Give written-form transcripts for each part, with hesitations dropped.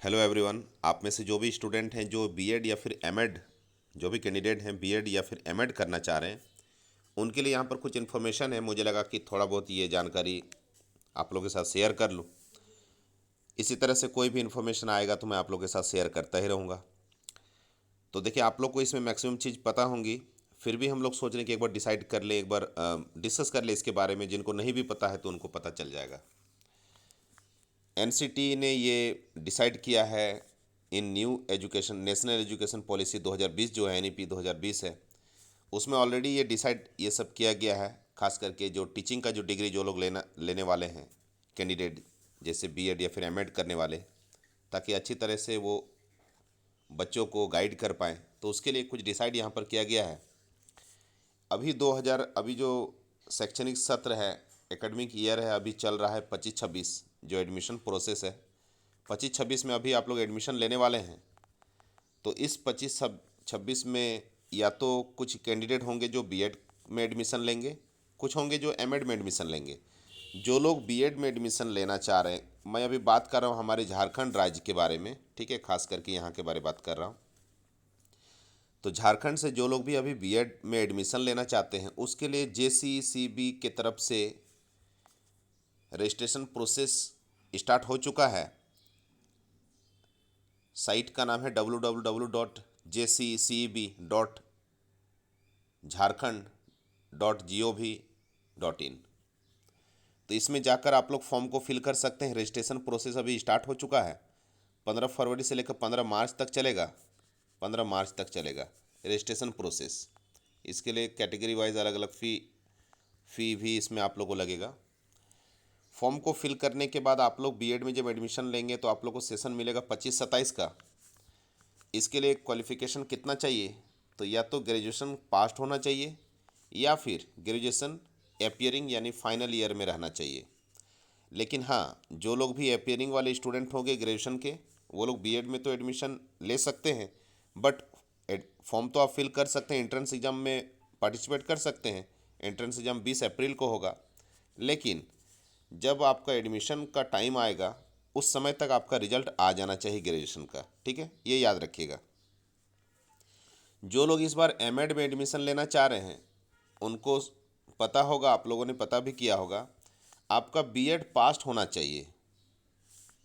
Hello everyone. आप में से जो भी स्टूडेंट हैं जो बीएड या फिर एमएड, जो भी कैंडिडेट हैं बीएड या फिर एमएड करना चाह रहे हैं, उनके लिए यहाँ पर कुछ इन्फॉर्मेशन है। मुझे लगा कि थोड़ा बहुत ये जानकारी आप लोगों के साथ शेयर कर लूँ। इसी तरह से कोई भी इन्फॉर्मेशन आएगा तो मैं आप लोगों के साथ शेयर करता ही रहूँगा। तो देखिए, आप लोग को इसमें मैक्सिमम चीज़ पता होंगी, फिर भी हम लोग सोच रहे हैं कि एक बार डिसाइड कर ले, एक बार डिस्कस कर ले इसके बारे में। जिनको नहीं भी पता है तो उनको पता चल जाएगा। एनसीटी ने ये डिसाइड किया है in new education national education policy 2020, जो है एनईपी 2020 है, उसमें ऑलरेडी ये डिसाइड ये सब किया गया है। खास करके जो टीचिंग का जो डिग्री जो लोग लेने वाले हैं कैंडिडेट, जैसे बीएड या फिर एमएड करने वाले, ताकि अच्छी तरह से वो बच्चों को गाइड कर पाएँ, तो उसके लिए कुछ डिसाइड यहाँ पर किया गया है। अभी जो शैक्षणिक सत्र है, एकेडमिक ईयर है, अभी चल रहा है 25-26, जो एडमिशन प्रोसेस है 25-26 में अभी आप लोग एडमिशन लेने वाले हैं। तो इस 25-26 में या तो कुछ कैंडिडेट होंगे जो बीएड में एडमिशन लेंगे, कुछ होंगे जो एमएड में एडमिशन लेंगे। जो लोग बीएड में एडमिशन लेना चाह रहे हैं, मैं अभी बात कर रहा हूँ हमारे झारखंड राज्य के बारे में, ठीक है, खास करके यहाँ के बारे में बात कर रहा हूँ। तो झारखंड से जो लोग भी अभी बीएड में एडमिशन लेना चाहते हैं, उसके लिए जेसीसीबी के तरफ से रजिस्ट्रेशन प्रोसेस स्टार्ट हो चुका है। साइट का नाम है www.jceb.झारखंड.gov.in। तो इसमें जाकर आप लोग फॉर्म को फिल कर सकते हैं। रजिस्ट्रेशन प्रोसेस अभी स्टार्ट हो चुका है। 15 फरवरी से लेकर 15 मार्च तक चलेगा। 15 मार्च तक चलेगा रजिस्ट्रेशन प्रोसेस। इसके लिए कैटेगरी वाइज अलग अलग फ़ी भी इसमें आप लोग को लगेगा। फॉर्म को फिल करने के बाद आप लोग बीएड में जब एडमिशन लेंगे तो आप लोग को सेशन मिलेगा 25-27 का। इसके लिए क्वालिफ़िकेशन कितना चाहिए? तो या तो ग्रेजुएशन पास्ट होना चाहिए या फिर ग्रेजुएशन अपियरिंग यानी फाइनल ईयर में रहना चाहिए। लेकिन हाँ, जो लोग भी अपियरिंग वाले स्टूडेंट होंगे ग्रेजुएशन के, वो लोग बीएड में तो एडमिशन ले सकते हैं, बट फॉर्म तो आप फिल कर सकते हैं, एंट्रेंस एग्ज़ाम में पार्टिसिपेट कर सकते हैं। एंट्रेंस एग्ज़ाम 20 अप्रैल को होगा। लेकिन जब आपका एडमिशन का टाइम आएगा, उस समय तक आपका रिजल्ट आ जाना चाहिए ग्रेजुएशन का, ठीक है, ये याद रखिएगा। जो लोग इस बार एमएड में एडमिशन लेना चाह रहे हैं, उनको पता होगा, आप लोगों ने पता भी किया होगा, आपका बीएड पास्ट होना चाहिए।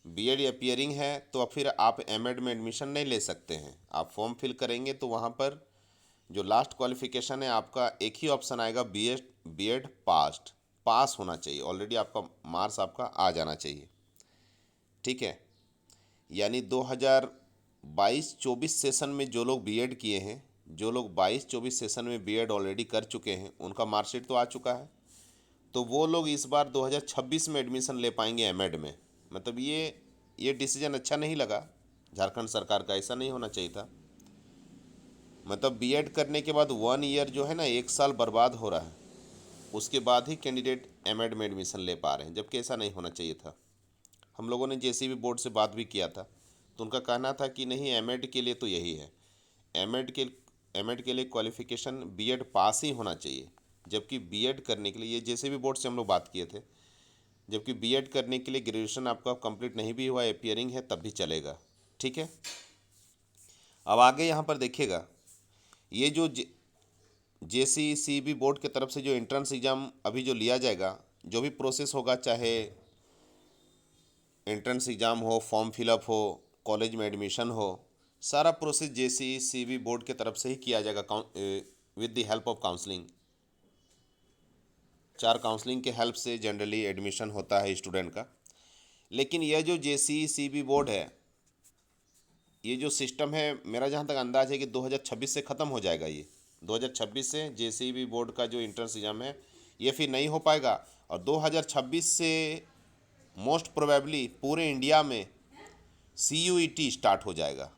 बीएड अपियरिंग है तो अब फिर आप एमएड में एडमिशन नहीं ले सकते हैं। आप फॉर्म फिल करेंगे तो वहाँ पर जो लास्ट क्वालिफिकेशन है आपका, एक ही ऑप्शन आएगा, बीएड पास होना चाहिए। ऑलरेडी आपका मार्क्स आपका आ जाना चाहिए, ठीक है। यानी 2022-24 सेशन में जो लोग बीएड किए हैं, जो लोग 22-24 सेशन में बीएड ऑलरेडी कर चुके हैं, उनका मार्कशीट तो आ चुका है। तो वो लोग इस बार 2026 में एडमिशन ले पाएंगे एमएड में। मतलब ये डिसीजन अच्छा नहीं लगा झारखंड सरकार का, ऐसा नहीं होना चाहिए था। मतलब बीएड करने के बाद 1 ईयर जो है ना, 1 साल बर्बाद हो रहा है, उसके बाद ही कैंडिडेट एमएड में एडमिशन ले पा रहे हैं, जबकि ऐसा नहीं होना चाहिए था। हम लोगों ने जेसीबी बोर्ड से बात भी किया था, तो उनका कहना था कि नहीं, एमएड के लिए तो यही है, एमएड के एमएड के लिए क्वालिफ़िकेशन बीएड पास ही होना चाहिए। जबकि बीएड करने के लिए, ये जेसीबी बोर्ड से हम लोग बात किए थे, जबकि बीएड करने के लिए ग्रेजुएशन आपका कंप्लीट नहीं भी हुआ, अपियरिंग है, तब भी चलेगा, ठीक है। अब आगे यहाँ पर देखिएगा, ये जो जेसीसीबी बोर्ड की तरफ से जो एंट्रेंस एग्ज़ाम अभी जो लिया जाएगा, जो भी प्रोसेस होगा, चाहे एंट्रेंस एग्ज़ाम हो, फॉर्म फिलअप हो, कॉलेज में एडमिशन हो, सारा प्रोसेस जेसीसीबी बोर्ड के तरफ से ही किया जाएगा with the help of counselling. 4 counselling के हेल्प से जनरली एडमिशन होता है स्टूडेंट का। लेकिन यह जो जेसीसीबी बोर्ड है, ये जो सिस्टम है, मेरा जहाँ तक अंदाज़ है कि 2026 से ख़त्म हो जाएगा। ये 2026 से जेसीबी बोर्ड का जो एंट्रेंस एग्ज़ाम है, ये फिर नहीं हो पाएगा। और 2026 से मोस्ट प्रोबेबली पूरे इंडिया में सीयूईटी स्टार्ट हो जाएगा।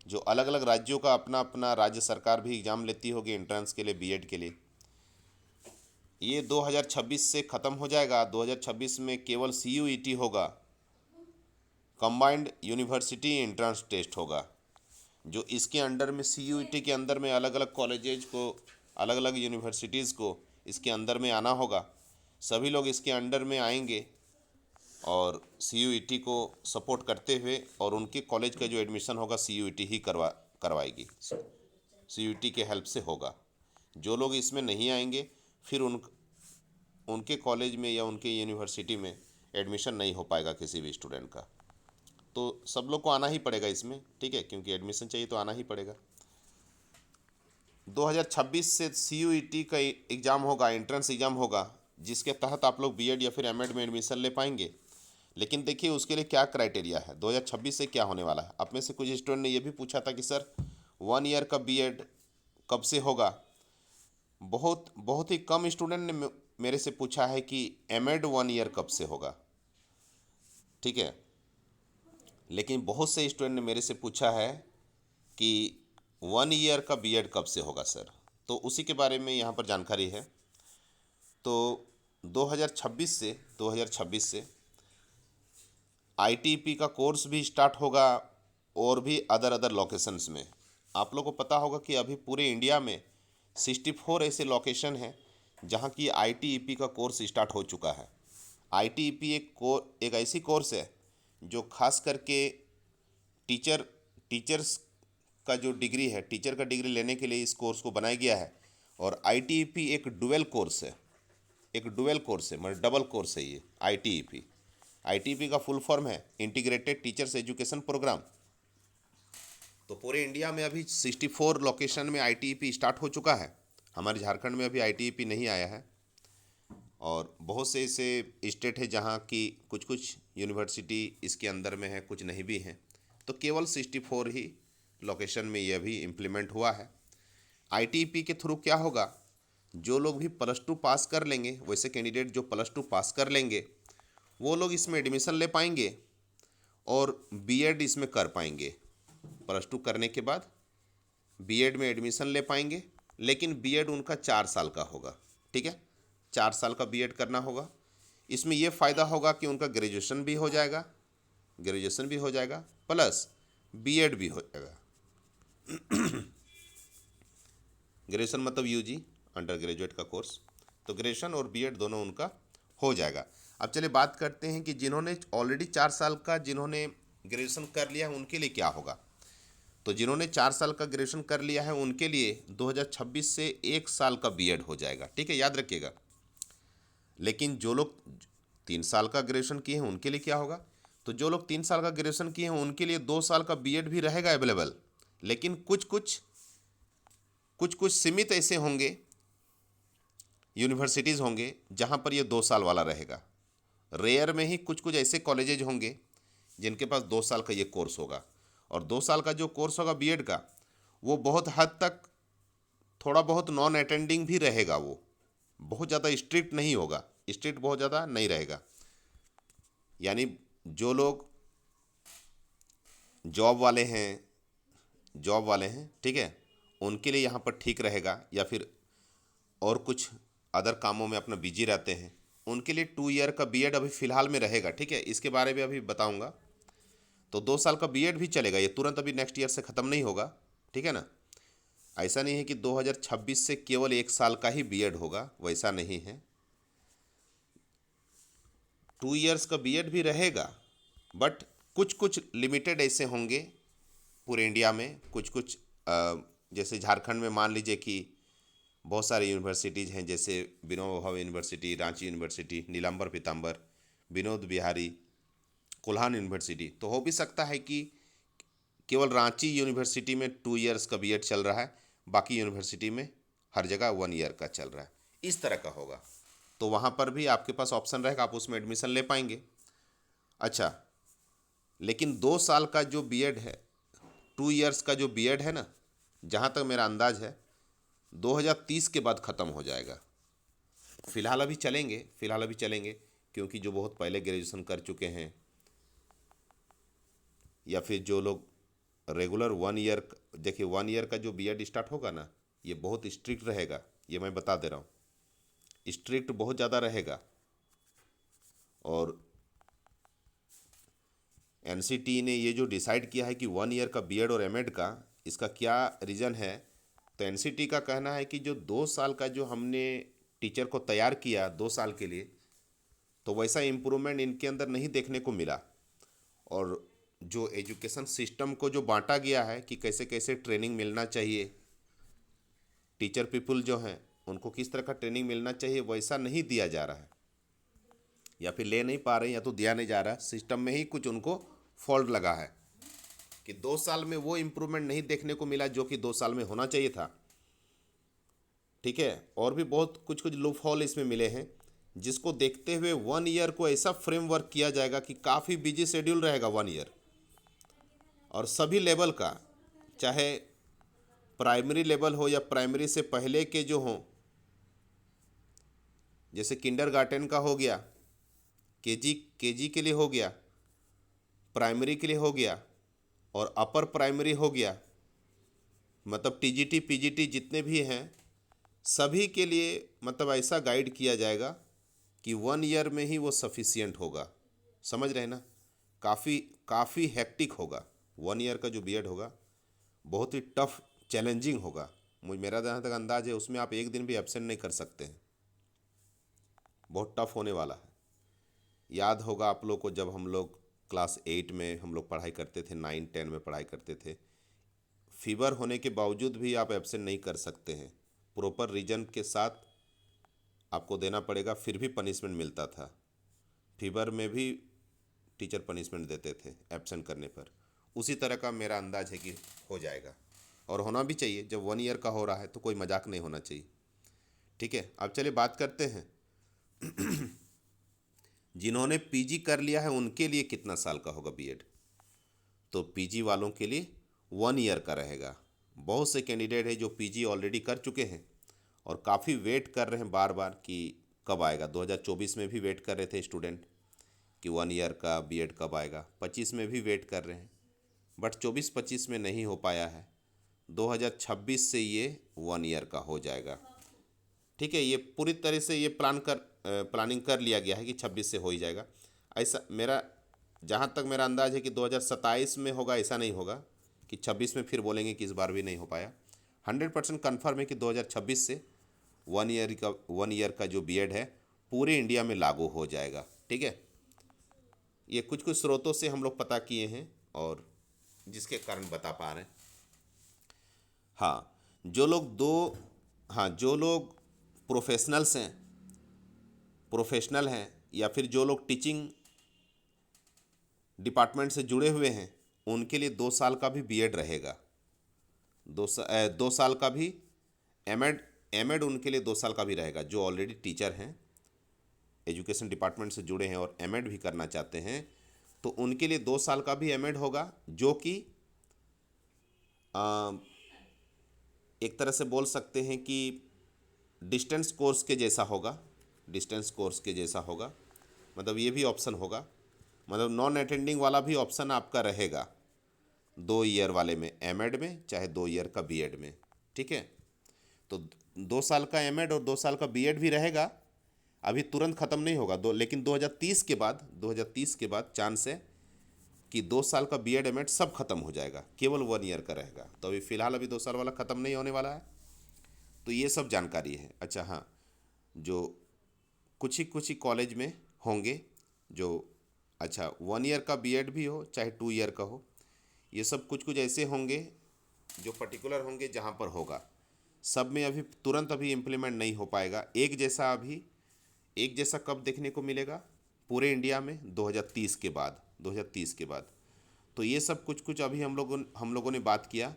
जो अलग अलग राज्यों का अपना अपना राज्य सरकार भी एग्ज़ाम लेती होगी एंट्रेंस के लिए, बीएड के लिए, ये 2026 से ख़त्म हो जाएगा। 2026 में केवल सीयूईटी होगा, कंबाइंड यूनिवर्सिटी एंट्रेंस टेस्ट होगा। जो इसके अंडर में, सीयूईटी के अंदर में अलग अलग कॉलेजेज को, अलग अलग यूनिवर्सिटीज़ को इसके अंदर में आना होगा। सभी लोग इसके अंडर में आएंगे और CUET को सपोर्ट करते हुए, और उनके कॉलेज का जो एडमिशन होगा CUET ही करवाएगी, CUET के हेल्प से होगा। जो लोग इसमें नहीं आएंगे फिर उनके कॉलेज में या उनके यूनिवर्सिटी में एडमिशन नहीं हो पाएगा किसी भी स्टूडेंट का। तो सब लोग को आना ही पड़ेगा इसमें, ठीक है, क्योंकि एडमिशन चाहिए तो आना ही पड़ेगा। 2026 से CUET का एग्ज़ाम होगा, एंट्रेंस एग्ज़ाम होगा, जिसके तहत आप लोग बीएड या फिर एमएड में एडमिशन ले पाएंगे। लेकिन देखिए उसके लिए क्या क्राइटेरिया है, 2026 से क्या होने वाला है। आप में से कुछ स्टूडेंट ने ये भी पूछा था कि सर 1 ईयर का बीएड कब से होगा। बहुत बहुत ही कम स्टूडेंट ने मेरे से पूछा है कि एमएड 1 ईयर कब से होगा, ठीक है। लेकिन बहुत से स्टूडेंट ने मेरे से पूछा है कि 1 ईयर का बीएड कब से होगा सर। तो उसी के बारे में यहाँ पर जानकारी है। तो 2026 से ITEP का कोर्स भी स्टार्ट होगा, और भी अदर लोकेशंस में। आप लोगों को पता होगा कि अभी पूरे इंडिया में 64 ऐसे लोकेशन हैं जहाँ की ITEP का कोर्स स्टार्ट हो चुका है। ITEP एक ऐसी कोर्स है जो खास करके टीचर्स का जो डिग्री है, टीचर का डिग्री लेने के लिए इस कोर्स को बनाया गया है। और ITEP एक डुअल कोर्स है, मतलब डबल कोर्स है ये ITEP। ITEP का फुल फॉर्म है इंटीग्रेटेड टीचर्स एजुकेशन प्रोग्राम। तो पूरे इंडिया में अभी 64 लोकेशन में ITEP स्टार्ट हो चुका है। हमारे झारखंड में अभी ITEP नहीं आया है, और बहुत से ऐसे स्टेट है जहाँ की कुछ यूनिवर्सिटी इसके अंदर में है, कुछ नहीं भी हैं। तो केवल 64 ही लोकेशन में यह भी इम्प्लीमेंट हुआ है। ITEP के थ्रू क्या होगा, जो लोग भी +2 पास कर लेंगे, वैसे कैंडिडेट जो +2 पास कर लेंगे वो लोग इसमें एडमिशन ले पाएंगे और बीएड इसमें कर पाएंगे। +2 करने के बाद बीएड में एडमिशन ले पाएंगे, लेकिन बीएड उनका 4 साल का होगा, ठीक है। 4 साल का बीएड करना होगा। इसमें यह फ़ायदा होगा कि उनका ग्रेजुएशन भी हो जाएगा, प्लस बीएड भी हो जाएगा। ग्रेजुएशन मतलब यूजी, अंडर ग्रेजुएट का कोर्स। तो ग्रेजुएशन और बीएड दोनों उनका हो जाएगा। अब चलिए बात करते हैं कि जिन्होंने ऑलरेडी 4 साल का जिन्होंने ग्रेजुएशन कर लिया है उनके लिए क्या होगा। तो जिन्होंने 4 साल का ग्रेजुएशन कर लिया है उनके लिए 2026 से 1 साल का बीएड हो जाएगा, ठीक है, याद रखिएगा। लेकिन जो लोग 3 साल का ग्रेजुएशन किए हैं उनके लिए क्या होगा। तो जो लोग 3 साल का ग्रेजुएशन किए हैं उनके लिए 2 साल का बीएड भी रहेगा अवेलेबल। लेकिन कुछ सीमित ऐसे होंगे, यूनिवर्सिटीज़ होंगे जहाँ पर ये 2 साल वाला रहेगा। रेयर में ही कुछ ऐसे कॉलेजेज होंगे जिनके पास 2 साल का ये कोर्स होगा। और 2 साल का जो कोर्स होगा बीएड का, वो बहुत हद तक थोड़ा बहुत नॉन अटेंडिंग भी रहेगा। वो बहुत ज़्यादा स्ट्रिक्ट नहीं होगा, स्ट्रिक्ट बहुत ज़्यादा नहीं रहेगा। यानी जो लोग जॉब वाले हैं, ठीक है, उनके लिए यहाँ पर ठीक रहेगा। या फिर और कुछ अदर कामों में अपना बिजी रहते हैं, उनके लिए 2 ईयर का बीएड अभी फ़िलहाल में रहेगा, ठीक है। इसके बारे में अभी बताऊंगा। तो 2 साल का बीएड भी चलेगा, ये तुरंत अभी नेक्स्ट ईयर से ख़त्म नहीं होगा, ठीक है ना। ऐसा नहीं है कि 2026 से केवल 1 साल का ही बीएड होगा, वैसा नहीं है। 2 ईयर्स का बीएड भी रहेगा, बट कुछ लिमिटेड ऐसे होंगे पूरे इंडिया में। जैसे झारखंड में मान लीजिए कि बहुत सारी यूनिवर्सिटीज़ हैं, जैसे विनोबा भावे यूनिवर्सिटी, रांची यूनिवर्सिटी, नीलांबर पीताम्बर, विनोद बिहारी, कोल्हान यूनिवर्सिटी। तो हो भी सकता है कि केवल रांची यूनिवर्सिटी में 2 ईयर्स का बीएड चल रहा है, बाकी यूनिवर्सिटी में हर जगह 1 ईयर का चल रहा है, इस तरह का होगा। तो वहाँ पर भी आपके पास ऑप्शन रहेगा, आप उसमें एडमिशन ले पाएंगे। अच्छा, लेकिन 2 साल का जो बीएड है, 2 ईयर्स का जो बीएड है ना, जहाँ तक मेरा अंदाज़ है 2030 के बाद ख़त्म हो जाएगा। फ़िलहाल अभी चलेंगे, क्योंकि जो बहुत पहले ग्रेजुएशन कर चुके हैं या फिर जो लोग रेगुलर 1 ईयर, देखिए 1 ईयर का जो बीएड स्टार्ट होगा ना, ये बहुत स्ट्रिक्ट रहेगा, ये मैं बता दे रहा हूँ, स्ट्रिक्ट बहुत ज़्यादा रहेगा। और एनसीटी ने ये जो डिसाइड किया है कि 1 ईयर का बीएड और एमएड का, इसका क्या रीज़न है। तो एनसीटी का कहना है कि जो 2 साल का जो हमने टीचर को तैयार किया 2 साल के लिए, तो वैसा इम्प्रूवमेंट इनके अंदर नहीं देखने को मिला। और जो एजुकेशन सिस्टम को जो बांटा गया है कि कैसे कैसे ट्रेनिंग मिलना चाहिए, टीचर पीपुल जो हैं उनको किस तरह का ट्रेनिंग मिलना चाहिए, वैसा नहीं दिया जा रहा है, या फिर ले नहीं पा रहे हैं, या तो दिया नहीं जा रहा है। सिस्टम में ही कुछ उनको फॉल्ट लगा है कि 2 साल में वो इम्प्रूवमेंट नहीं देखने को मिला जो कि 2 साल में होना चाहिए था। ठीक है, और भी बहुत कुछ कुछ लूप होल इसमें मिले हैं, जिसको देखते हुए 1 ईयर को ऐसा फ्रेमवर्क किया जाएगा कि काफ़ी बिजी शेड्यूल रहेगा 1 ईयर, और सभी लेवल का, चाहे प्राइमरी लेवल हो या प्राइमरी से पहले के जो हों, जैसे किंडरगार्टन का हो गया, केजी के लिए हो गया, प्राइमरी के लिए हो गया, और अपर प्राइमरी हो गया, मतलब टीजीटी पीजीटी जितने भी हैं सभी के लिए, मतलब ऐसा गाइड किया जाएगा कि 1 ईयर में ही वो सफिशियंट होगा। समझ रहे हैं ना, काफ़ी हेक्टिक होगा। 1 ईयर का जो बीएड होगा बहुत ही टफ चैलेंजिंग होगा। मेरा जहाँ तक अंदाज़ है उसमें आप एक दिन भी एब्सेंट नहीं कर सकते हैं, बहुत टफ होने वाला है। याद होगा आप लोग को, जब हम लोग क्लास 8 में हम लोग पढ़ाई करते थे, 9 10 में पढ़ाई करते थे, फीवर होने के बावजूद भी आप एब्सेंट नहीं कर सकते हैं, प्रॉपर रीजन के साथ आपको देना पड़ेगा, फिर भी पनिशमेंट मिलता था। फीवर में भी टीचर पनिशमेंट देते थे एब्सेंट करने पर। उसी तरह का मेरा अंदाज है कि हो जाएगा, और होना भी चाहिए। जब 1 ईयर का हो रहा है तो कोई मजाक नहीं होना चाहिए। ठीक है, अब चलिए बात करते हैं जिन्होंने पीजी कर लिया है उनके लिए कितना साल का होगा बीएड। तो पीजी वालों के लिए 1 ईयर का रहेगा। बहुत से कैंडिडेट है जो पीजी ऑलरेडी कर चुके हैं और काफ़ी वेट कर रहे हैं बार बार कि कब आएगा। 2024 में भी वेट कर रहे थे स्टूडेंट कि 1 ईयर का बीएड कब आएगा, 25 में भी वेट कर रहे हैं, बट 24-25 में नहीं हो पाया है। 2026 से ये 1 ईयर का हो जाएगा। ठीक है, ये पूरी तरह से ये प्लानिंग कर लिया गया है कि 26 से हो ही जाएगा। ऐसा मेरा, जहाँ तक मेरा अंदाज़ है कि 2027 में होगा, ऐसा नहीं होगा कि 26 में फिर बोलेंगे कि इस बार भी नहीं हो पाया। 100% कन्फर्म है कि 2026 से 1 ईयर का जो बीएड है पूरे इंडिया में लागू हो जाएगा। ठीक है, ये कुछ कुछ स्रोतों से हम लोग पता किए हैं और जिसके कारण बता पा रहे हैं। हाँ, जो लोग प्रोफेशनल हैं या फिर जो लोग टीचिंग डिपार्टमेंट से जुड़े हुए हैं, उनके लिए 2 साल का भी बीएड रहेगा। 2 साल का भी एमएड उनके लिए 2 साल का भी रहेगा। जो ऑलरेडी टीचर हैं, एजुकेशन डिपार्टमेंट से जुड़े हैं और एमएड भी करना चाहते हैं, तो उनके लिए 2 साल का भी एमएड होगा, जो कि एक तरह से बोल सकते हैं कि डिस्टेंस कोर्स के जैसा होगा। मतलब ये भी ऑप्शन होगा, मतलब नॉन अटेंडिंग वाला भी ऑप्शन आपका रहेगा 2 ईयर वाले में, एमएड में, चाहे 2 ईयर का बीएड में। ठीक है, तो 2 साल का एमएड और 2 साल का बीएड भी रहेगा। अभी तुरंत ख़त्म नहीं होगा लेकिन 2030 के बाद चांस है कि 2 साल का बीएड एमएड सब खत्म हो जाएगा, केवल 1 ईयर का रहेगा। तो अभी फ़िलहाल 2 साल वाला ख़त्म नहीं होने वाला है। तो ये सब जानकारी है। अच्छा हाँ, जो कुछ ही कॉलेज में होंगे जो, अच्छा 1 ईयर का बीएड भी हो चाहे 2 ईयर का हो, ये सब कुछ ऐसे होंगे जो पर्टिकुलर होंगे जहाँ पर होगा। सब में अभी तुरंत इम्प्लीमेंट नहीं हो पाएगा। एक जैसा कब देखने को मिलेगा पूरे इंडिया में, 2030 के बाद। तो ये सब कुछ अभी हम लोगों ने बात किया।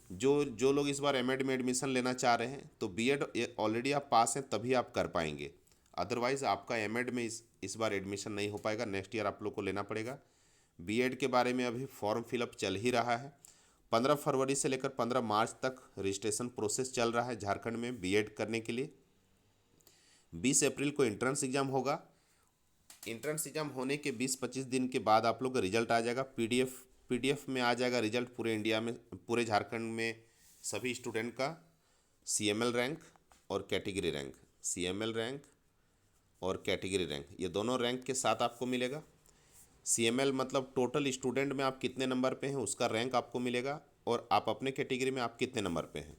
जो लोग इस बार एमएड में एडमिशन लेना चाह रहे हैं, तो बीएड ऑलरेडी आप पास हैं तभी आप कर पाएंगे, अदरवाइज़ आपका एमएड में इस बार एडमिशन नहीं हो पाएगा। नेक्स्ट ईयर आप लोग को लेना पड़ेगा। बीएड के बारे में अभी फॉर्म फिलअप चल ही रहा है। 15 फरवरी से लेकर 15 मार्च तक रजिस्ट्रेशन प्रोसेस चल रहा है झारखंड में बीएड करने के लिए। 20 अप्रैल को एंट्रेंस एग्ज़ाम होगा। एंट्रेंस एग्ज़ाम होने के 20-25 दिन के बाद आप लोग का रिजल्ट आ जाएगा। पीडीएफ में आ जाएगा रिजल्ट पूरे इंडिया में, पूरे झारखंड में सभी स्टूडेंट का, सीएमएल रैंक और कैटेगरी रैंक। सीएमएल रैंक और कैटेगरी रैंक, ये दोनों रैंक के साथ आपको मिलेगा। सीएमएल मतलब टोटल स्टूडेंट में आप कितने नंबर पे हैं उसका रैंक आपको मिलेगा, और आप अपने कैटेगरी में आप कितने नंबर पे हैं,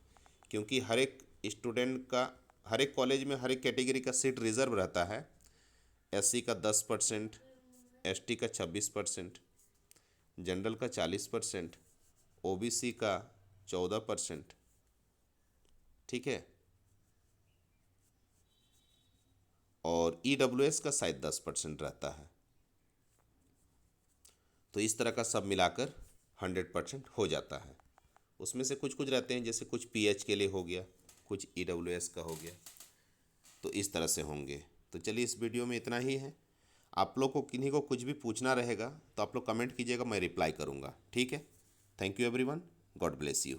क्योंकि हर एक कॉलेज में हर एक कैटेगरी का सीट रिज़र्व रहता है। SC का 10%, ST का 26%, जनरल का 40%, OBC का 14%। ठीक है, और EWS का शायद 10% रहता है। तो इस तरह का सब मिलाकर 100% हो जाता है। उसमें से कुछ कुछ रहते हैं, जैसे कुछ PH के लिए हो गया, कुछ EWS का हो गया, तो इस तरह से होंगे। तो चलिए, इस वीडियो में इतना ही है। आप लोग को किन्हीं को कुछ भी पूछना रहेगा तो आप लोग कमेंट कीजिएगा, मैं रिप्लाई करूँगा। ठीक है, thank you everyone, God bless you.